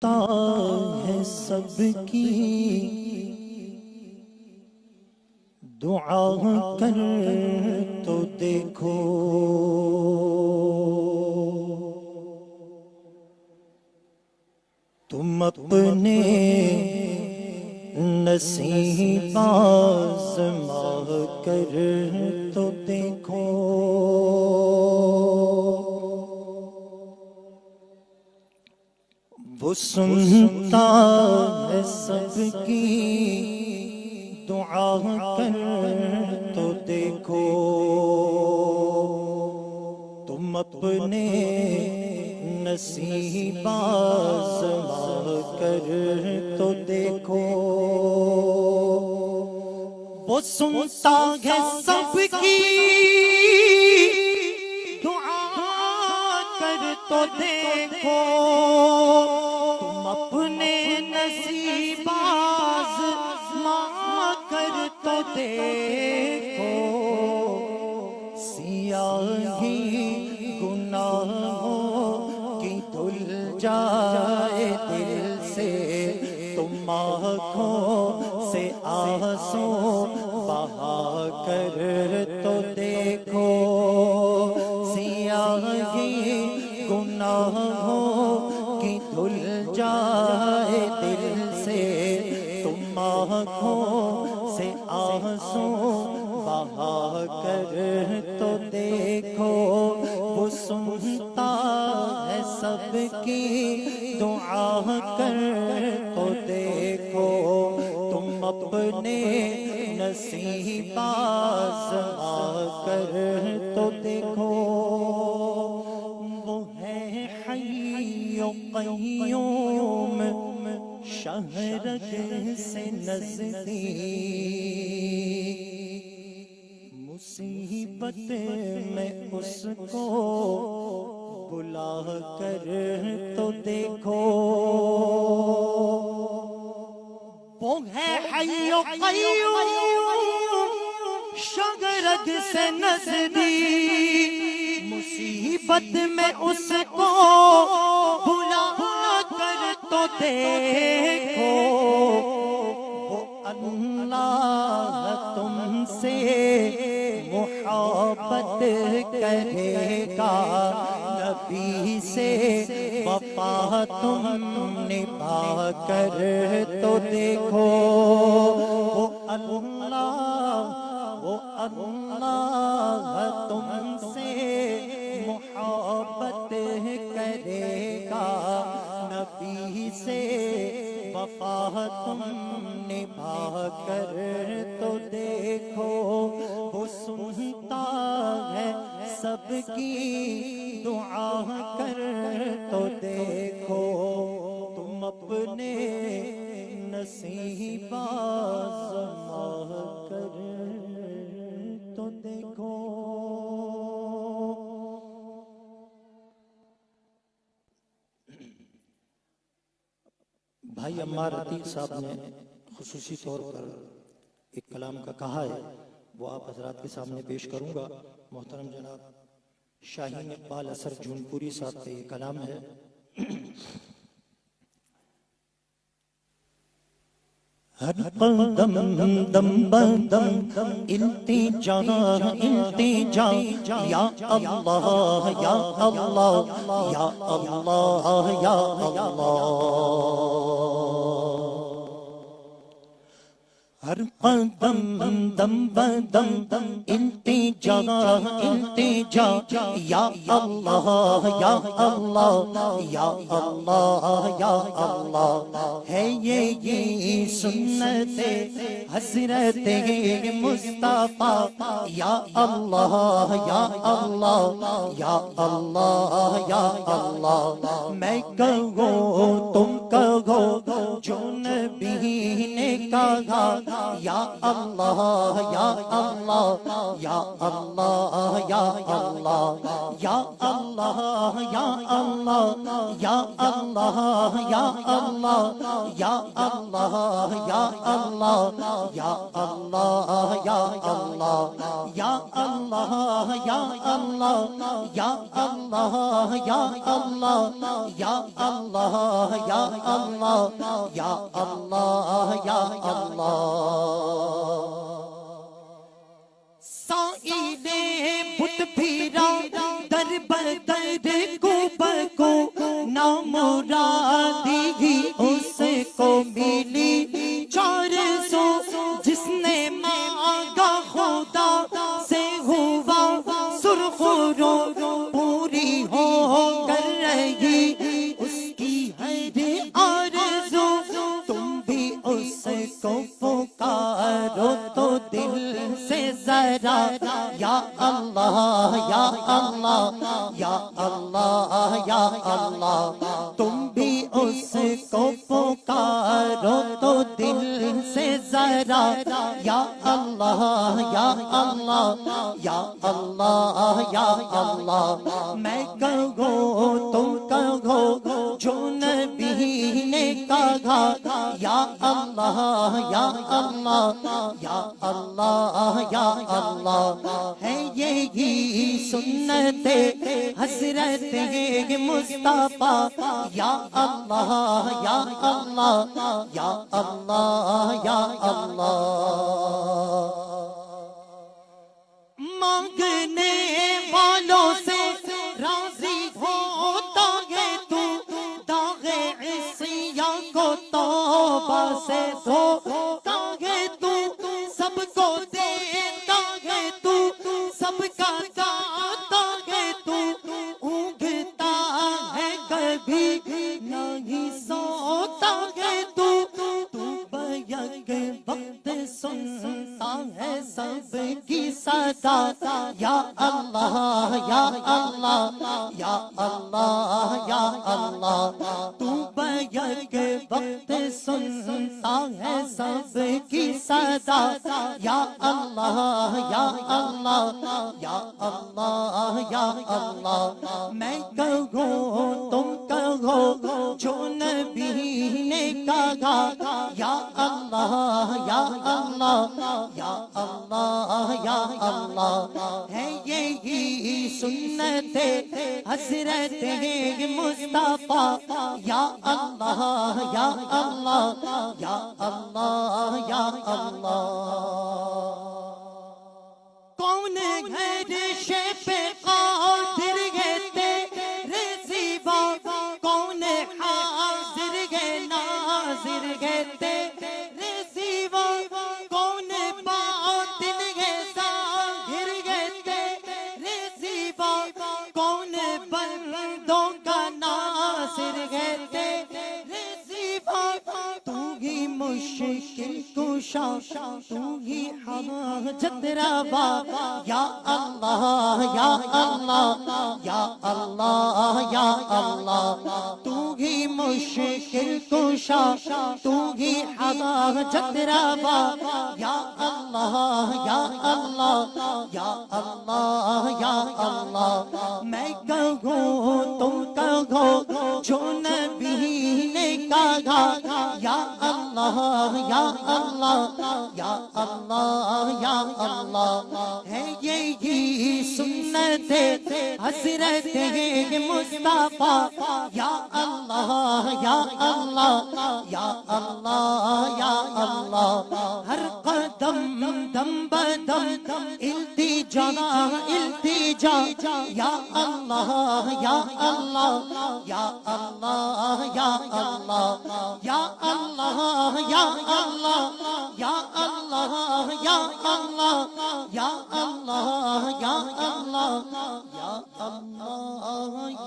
سنتا ہے سب کی دعا کر تو دیکھو، تم اپنے نصیب آزما کر تو دیکھو، وہ سنتا ہے سب کی دعا کر تو دیکھو، تم اپنے نصیب آزما کر تو دیکھو، وہ سنتا ہے سب کی دعا کر تو دیکھو، تم اپنے نصیب آزما کر تو دیکھو، سیاہی گناہوں کی دھل جائے دل سے، تم آنکھوں سے آنسو بہا کر تو دیکھو، سیاہی گناہوں کی دھل جائے دل سے، تم آنکھوں سے آنسو بہا کر تو دیکھو، وہ سنتا ہے سب کی دعا کر تو دیکھو، تم اپنے نصیب آزما کر تو دیکھو، وہ ہے حی و قیوم شہرگ سے نزدیک، مصیبت میں اس کو بلا کر تو دیکھو، وہ ہے حی و قیوم شہرگ سے نزدیک، مصیبت میں اس کو بلا کر تو دیکھو، وہ اللہ تم سے محبت کرے گا، نبی سے وفا تم نبھا کر تو دیکھو، وہ اللہ تم سے محبت کرے گا، نبی سے وفا تم نبھا کر تو دیکھو، وہ سنتا ہے سب کی دعا کر تو دیکھو، تم اپنے نصیب آزما کر تو دیکھو۔ بھائی عمار عتیق صاحب نے خصوصی طور پر ایک کلام کا کہا ہے، وہ آپ حضرات کے سامنے پیش کروں گا۔ محترم جناب شاہین اقبال اثر جونپوری صاحب کا یہ کلام ہے۔ ہر قدم دم بدم التجا التجا یا اللہ یا اللہ یا اللہ یا اللہ، ہر قدم دم بدم التجا التجا یا اللہ یا اللہ یا اللہ یا اللہ، ہے یہ سنت حضرت مصطفیٰ یا اللہ یا اللہ یا اللہ یا اللہ، میں کہوں تم کہو جو نبی نے کہا یا اللہ یا اللہ یا اللہ یا اللہ یا اللہ یا اللہ یا اللہ یا اللہ یا اللہ یا اللہ یا اللہ یا اللہ یا اللہ یا اللہ یا اللہ یا اللہ یا اللہ یا اللہ یا اللہ یا اللہ سائنے بت پھیرا در بدر کو نامرادی ہی اس کو ملی 400 جس نے مانگا خدا سے ہوا سرخ رو پوری ہو کر رہی اس کی ہر آرزو تم بھی اس کو پکارو تو دل سے ذرا یا اللہ یا اللہ یا اللہ یا اللہ تم بھی اس کو پکارو تو دل سے ذرا یا اللہ یا اللہ یا اللہ یا اللہ میں کہوں تم کہو جو نبی نے کہا یا اللہ یا اللہ یا اللہ یا اللہ ہے یہی سنت حضرت مصطفیٰ یا اللہ یا اللہ یا اللہ یا اللہ مانگنے والوں سے راضی ہوتا ہے تو داغ عصیاں کو توبہ سے دھوتا ہے تو سب کو دیتا ہے تو سب کا داتا ہے تو اونگتا ہے کبھی نہیں سوتا ہے تو بیک وقت سنتا ہے سب کی صدا یا اللہ یا اللہ یا اللہ یا اللہ تو بیک وقت سنتا ہے سب کی صدا یا اللہ یا اللہ یا اللہ یا اللہ میں کہوں تم کہو جو نبی نے کہا یا اللہ یا اللہ یا اللہ یا اللہ ہے یہی سنت حضرت مصطفیٰ یا اللہ یا اللہ یا اللہ یا اللہ کون گھر شپ قادر ہے تیرے سوا کون حاضر ہے ناظر ہے تیرے سوا کون باطن ہے ظاہر ہے تیرے سوا کون بندوں کا ناصر ہے تیرے سوا تو ہی مشکل کشا تو ہی حاجت روا یا اللہ یا اللہ یا اللہ یا اللہ تو ہی مشکل کشا تو ہی حاجت روا یا اللہ یا اللہ یا اللہ یا اللہ میں کہوں تم کہو جو نبی نے کہا یا اللہ یا اللہ یا اللہ یا اللہ ہے یہی سنت حضرت مصطفیٰ یا اللہ یا اللہ یا اللہ یا اللہ ہر قدم دم بدم التجا التجا یا اللہ یا اللہ یا اللہ یا اللہ یا اللہ یا اللہ یا اللہ یا اللہ یا اللہ یا اللہ یا اللہ